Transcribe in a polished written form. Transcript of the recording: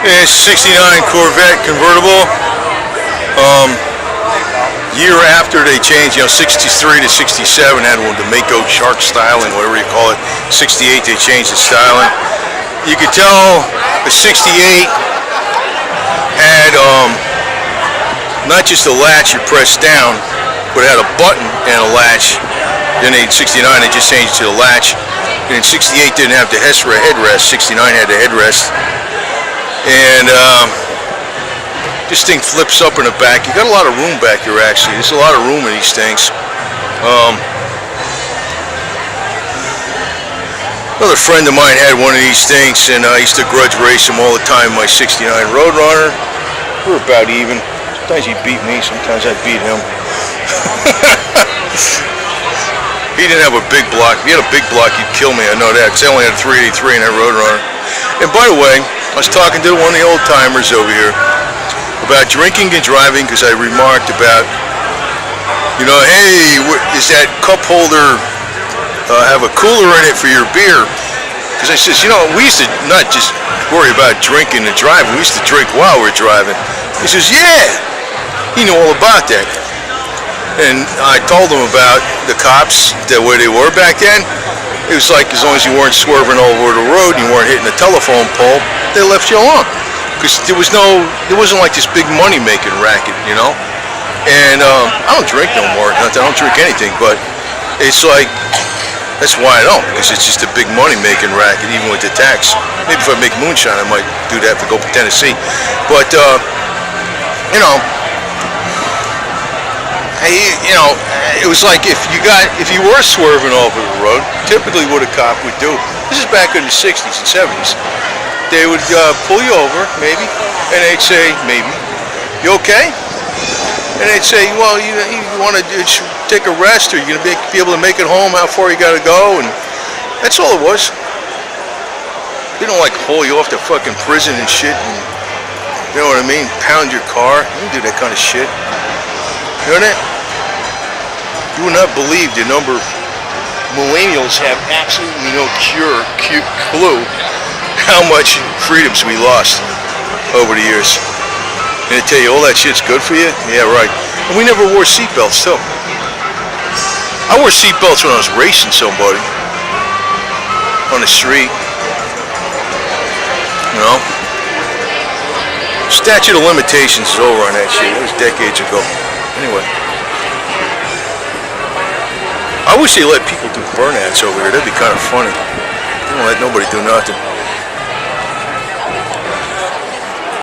It's 69 Corvette Convertible. Year after they changed, 63 to 67 had one, the Mako Shark styling, whatever you call it. 68 they changed the styling. You could tell the 68 had not just a latch you press down, but it had a button and a latch. Then in 69 they just changed to the latch. And in 68 didn't have the headrest. 69 had the headrest. And this thing flips up in the back. You got a lot of room back here, actually. There's a lot of room in these things. Another friend of mine had one of these things, and I used to grudge race him all the time. My 69 Roadrunner. We were about even. Sometimes he beat me. Sometimes I beat him. He didn't have a big block. If he had a big block, he'd kill me. I know that. Because I only had a 383 in that Roadrunner. And by the way, I was talking to one of the old timers over here about drinking and driving, because I remarked about, hey, is that cup holder have a cooler in it for your beer? Because I says, we used to not just worry about drinking and driving, we used to drink while we're driving. He says, yeah, he knew all about that. And I told him about the cops, the way they were back then. It was like, as long as you weren't swerving all over the road and you weren't hitting the telephone pole, they left you alone. Because there wasn't like this big money-making racket, And I don't drink no more. I don't drink anything, but it's like, that's why I don't, because it's just a big money-making racket, even with the tax. Maybe if I make moonshine, I might do that to go to Tennessee. But, it was like if you were swerving over the road, typically what a cop would do, this is back in the 60s and 70s, they would pull you over, maybe, and they'd say, maybe, you okay? And they'd say, well, you want to take a rest, or you're going to be able to make it home, how far you got to go, and that's all it was. They don't like haul you off to fucking prison and shit, and, you know what I mean, pound your car. You don't do that kind of shit. You know that? You would not believe the number of millennials have absolutely no clue how much freedoms we lost over the years. And they tell you all that shit's good for you? Yeah, right. And we never wore seatbelts, too. I wore seatbelts when I was racing somebody on the street. Statute of limitations is over on that shit. It was decades ago. Anyway. I wish they let people do burnouts over here. That'd be kind of funny. They don't let nobody do nothing.